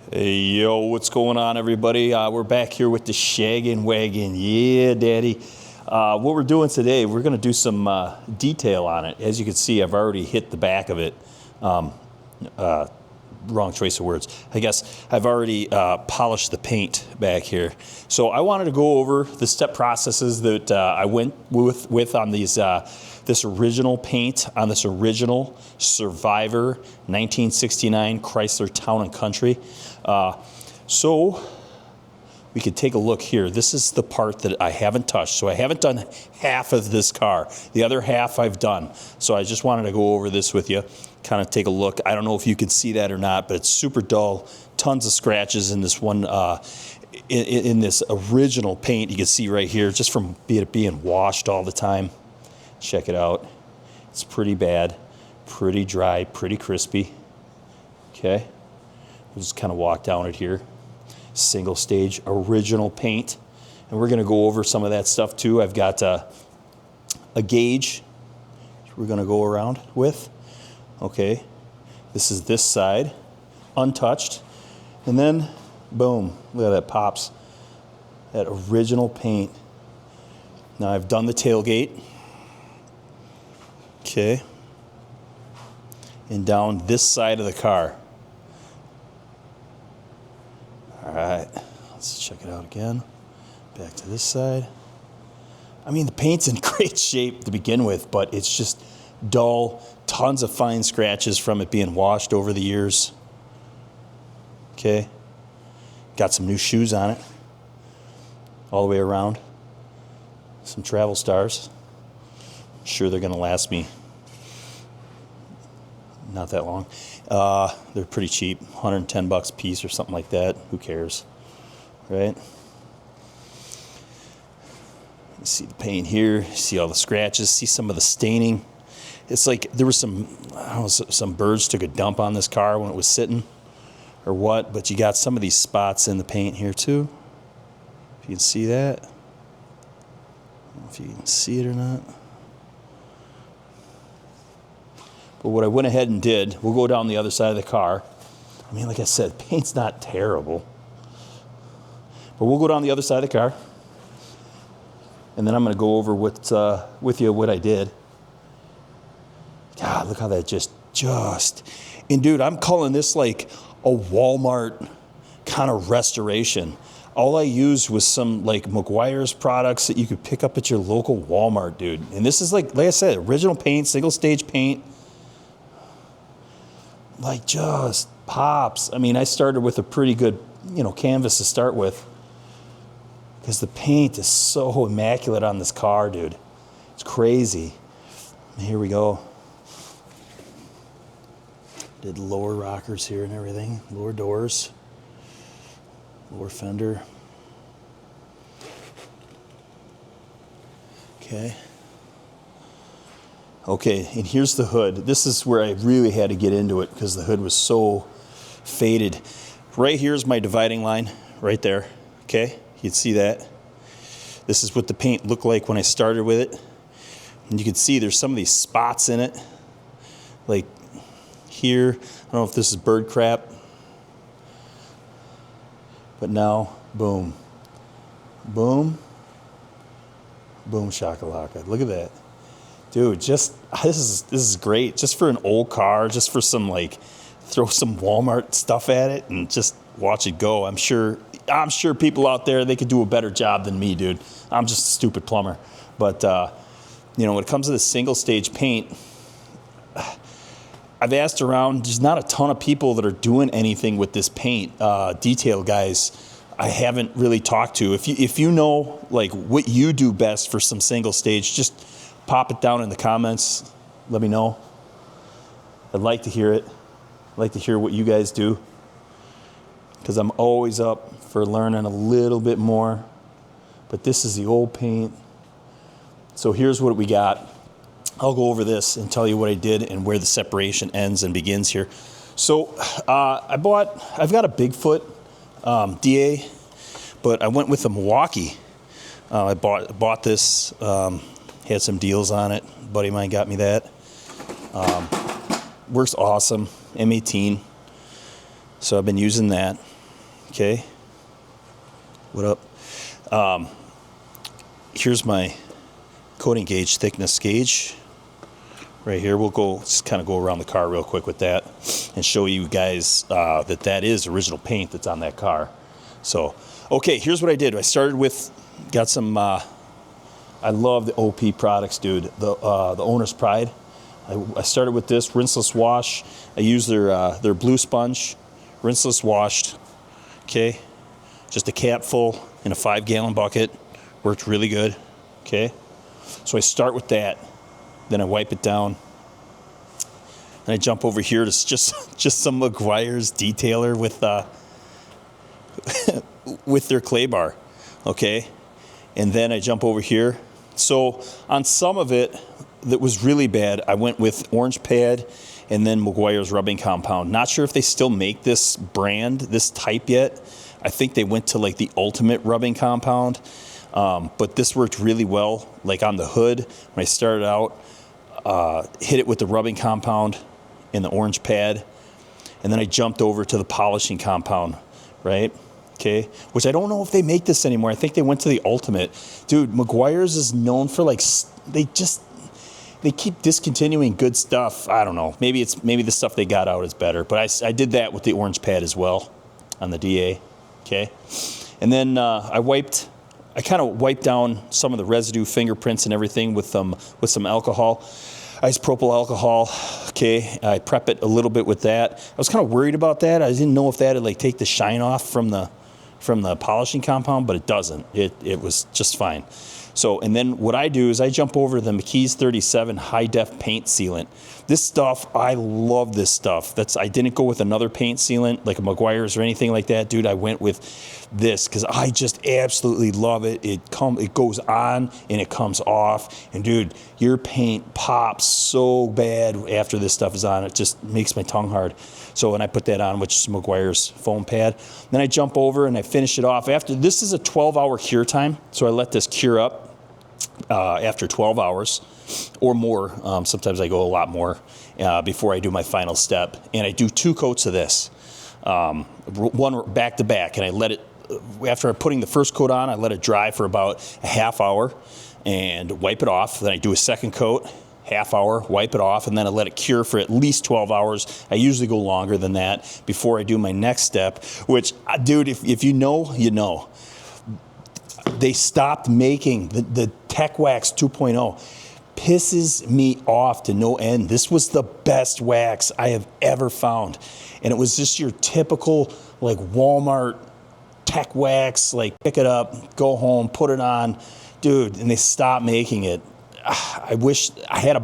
Hey, yo, what's going on, everybody? We're back here with the Station Wagon. Yeah, daddy. What we're doing today, we're going to do some detail on it. As you can see, I've already hit the back of it. Wrong choice of words. I guess I've already polished the paint back here. So I wanted to go over the step processes that I went with on these this original paint on this original Survivor 1969 Chrysler Town Country. So we could take a look here. This is the part that I haven't touched. So I haven't done half of this car. The other half I've done. So I just wanted to go over this with you, kind of take a look. I don't know if you can see that or not, but it's super dull. Tons of scratches in this one, in this original paint. You can see right here, just from it being washed all the time. Check it out. It's pretty bad, pretty dry, pretty crispy. Okay. We'll just kind of walk down it here. Single stage original paint. And we're going to go over some of that stuff too. I've got a gauge we're going to go around with. Okay. This is this side, untouched. And then, boom, look at that pops. That original paint. Now I've done the tailgate. Okay. And down this side of the car. All right, let's check it out again. Back to this side. I mean, the paint's in great shape to begin with, but it's just dull. Tons of fine scratches from it being washed over the years. Okay. Got some new shoes on it. All the way around. Some travel stars. I'm sure they're going to last me not that long. They're pretty cheap, $110 a piece or something like that. Who cares, right? You see the paint here. See all the scratches. See some of the staining. It's like there was some birds took a dump on this car when it was sitting, or what? But you got some of these spots in the paint here too. If you can see that. I don't know if you can see it or not. But what I went ahead and did, we'll go down the other side of the car. I mean, like I said, paint's not terrible. But we'll go down the other side of the car. And then I'm going to go over with you what I did. God, look how that just. And dude, I'm calling this like a Walmart kind of restoration. All I used was some like McGuire's products that you could pick up at your local Walmart, dude. And this is like I said, original paint, single stage paint. Like just pops. I mean, I started with a pretty good, canvas to start with, because the paint is so immaculate on this car, dude. It's crazy. Here we go. Did lower rockers here and everything, lower doors, lower fender. Okay, and here's the hood. This is where I really had to get into it because the hood was so faded. Right here is my dividing line, right there. Okay, you can see that. This is what the paint looked like when I started with it. And you can see there's some of these spots in it. Like here, I don't know if this is bird crap. But now, boom. Boom. Boom shakalaka. Look at that. Dude, this is great. Just for an old car, just for some throw some Walmart stuff at it and just watch it go. I'm sure people out there, they could do a better job than me, dude. I'm just a stupid plumber. But when it comes to the single stage paint, I've asked around. There's not a ton of people that are doing anything with this paint. Detail guys, I haven't really talked to. If you know what you do best for some single stage, just pop it down in the comments. Let me know. I'd like to hear it. I'd like to hear what you guys do, because I'm always up for learning a little bit more. But this is the old paint. So here's what we got. I'll go over this and tell you what I did and where the separation ends and begins here. So I've got a Bigfoot DA, but I went with a Milwaukee. I bought this. Had some deals on it. A buddy of mine got me that. Works awesome. M18. So I've been using that. Okay. What up? Here's my coating gauge, thickness gauge. Right here, we'll go just kind of go around the car real quick with that and show you guys that is original paint that's on that car. So, okay, here's what I did. I started with, got some, I love the OP products, dude. The Owner's Pride. I started with this rinseless wash. I used their blue sponge, rinseless washed. Okay, just a cap full in a 5-gallon bucket. Worked really good. Okay, so I start with that. Then I wipe it down. And I jump over here to just some Meguiar's detailer with with their clay bar. Okay, and then I jump over here. So on some of it that was really bad, I went with Orange Pad and then Meguiar's rubbing compound. Not sure if they still make this brand, this type yet. I think they went to like the ultimate rubbing compound. But this worked really well, like on the hood. When I started out, hit it with the rubbing compound and the Orange Pad. And then I jumped over to the polishing compound, right? Okay, which I don't know if they make this anymore. I think they went to the ultimate. Dude, Meguiar's is known for like, they keep discontinuing good stuff. I don't know. Maybe the stuff they got out is better. But I did that with the Orange Pad as well on the DA. Okay, and then I kind of wiped down some of the residue, fingerprints, and everything with some alcohol, isopropyl alcohol. Okay, I prep it a little bit with that. I was kind of worried about that. I didn't know if that would like take the shine off from the polishing compound, but it doesn't. It was just fine. So, and then what I do is I jump over to the McKee's 37 high def paint sealant. This stuff, I love this stuff. I didn't go with another paint sealant like a Meguiar's or anything like that, dude. I went with this because I just absolutely love it. It goes on and it comes off, and dude, your paint pops so bad after this stuff is on. It just makes my tongue hard. So, and I put that on, which is Meguiar's foam pad. Then I jump over and I finish it off. After this is a 12-hour cure time, so I let this cure up. After 12 hours or more. Sometimes I go a lot more before I do my final step. And I do 2 coats of this, one back to back. And I let it, after putting the first coat on, I let it dry for about a half hour and wipe it off. Then I do a second coat, half hour, wipe it off, and then I let it cure for at least 12 hours. I usually go longer than that before I do my next step, which, dude, if you know, you know. They stopped making the Tech Wax 2.0. Pisses me off to no end. This was the best wax I have ever found. And it was just your typical like Walmart Tech Wax, like pick it up, go home, put it on. Dude, and they stopped making it. I wish I had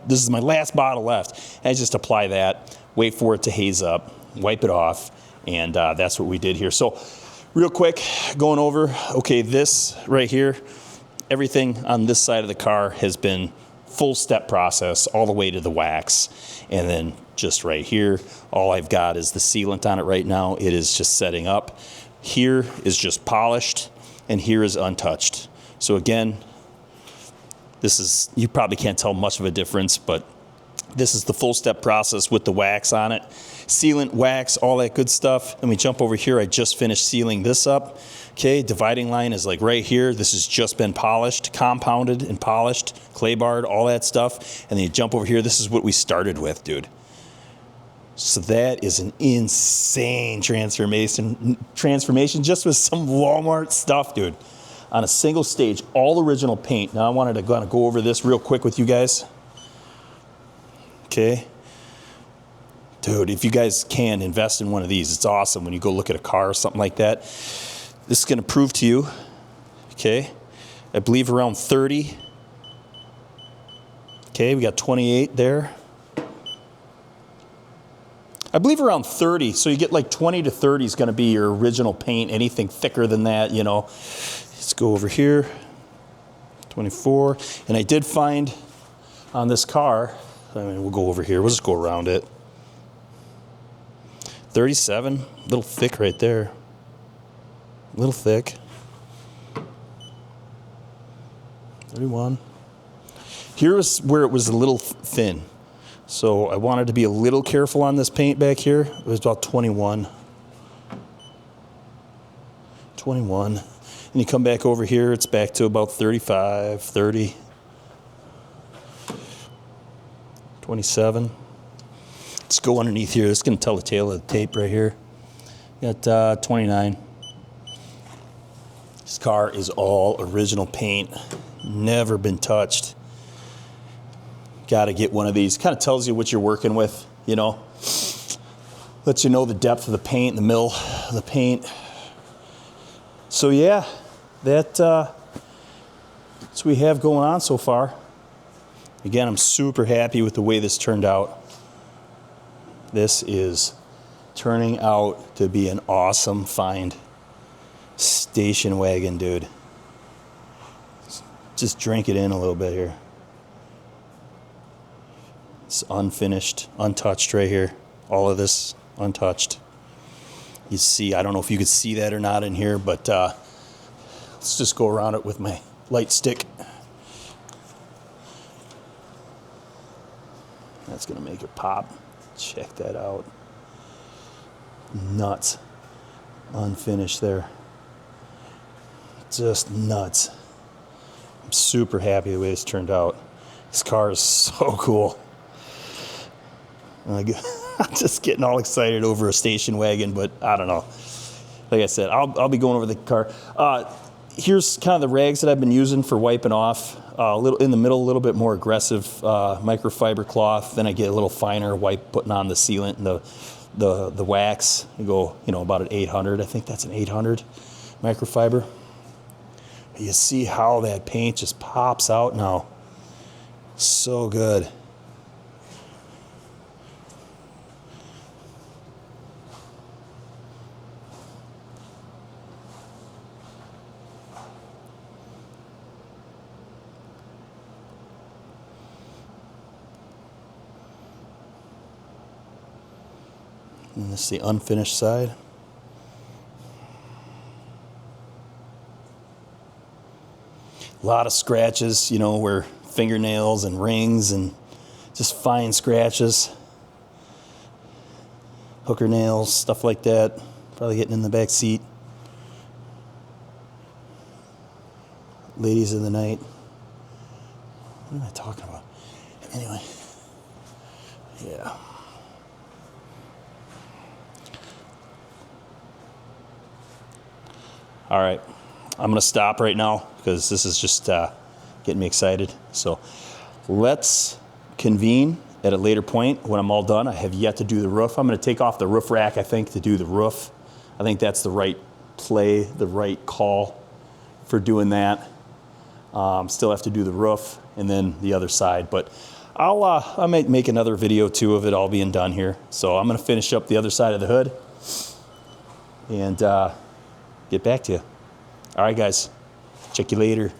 this is my last bottle left. I just apply that, wait for it to haze up, wipe it off, and that's what we did here. So real quick, going over, okay, this right here, everything on this side of the car has been full step process all the way to the wax. And then just right here, all I've got is the sealant on it right now. It is just setting up. Here is just polished, and here is untouched. So again, this is, you probably can't tell much of a difference, but this is the full step process with the wax on it. Sealant, wax, all that good stuff. Then we jump over here. I just finished sealing this up. Okay, dividing line is like right here. This has just been polished, compounded and polished, clay barred, all that stuff. And then you jump over here. This is what we started with, dude. So that is an insane transformation just with some Walmart stuff, dude. On a single stage, all original paint. Now I wanted to go over this real quick with you guys. Okay. Dude, if you guys can invest in one of these, it's awesome when you go look at a car or something like that. This is going to prove to you, okay, I believe around 30. Okay, we got 28 there. I believe around 30, so you get like 20 to 30 is going to be your original paint. Anything thicker than that, you know. Let's go over here, 24. And I did find on this car, I mean, we'll go over here. We'll just go around it. 37, a little thick right there. A little thick. 31. Here's where it was a little thin. So I wanted to be a little careful on this paint back here. It was about 21. 21. And you come back over here, it's back to about 35, 30, 27. Let's go underneath here. This is going to tell the tale of the tape right here. Got 29. This car is all original paint, never been touched. Got to get one of these. Kind of tells you what you're working with, you know. Lets you know the depth of the paint, the mill of the paint. So yeah, that's what we have going on so far. Again, I'm super happy with the way this turned out. This is turning out to be an awesome find. Station wagon, dude. Just drink it in a little bit here. It's unfinished, untouched right here. All of this untouched. You see, I don't know if you could see that or not in here, but let's just go around it with my light stick. That's gonna make it pop. Check that out. Nuts. Unfinished there. Just nuts. I'm super happy the way this turned out. This car is so cool. I'm just getting all excited over a station wagon, but I don't know. Like I said, I'll be going over the car. Here's kind of the rags that I've been using for wiping off. A little in the middle, a little bit more aggressive microfiber cloth. Then I get a little finer wipe, putting on the sealant and the wax. I go, about an 800. I think that's an 800 microfiber. You see how that paint just pops out now. So good. And this is the unfinished side. A lot of scratches, where fingernails and rings and just fine scratches. Hooker nails, stuff like that. Probably getting in the back seat. Ladies of the night. What am I talking about? Anyway. Yeah. All right, I'm gonna stop right now because this is just getting me excited. So let's convene at a later point when I'm all done. I have yet to do the roof. I'm gonna take off the roof rack, I think, to do the roof. I think that's the right play, the right call for doing that. Still have to do the roof and then the other side, but I might make another video too of it all being done here. So I'm gonna finish up the other side of the hood and get back to you. All right, guys. Check you later.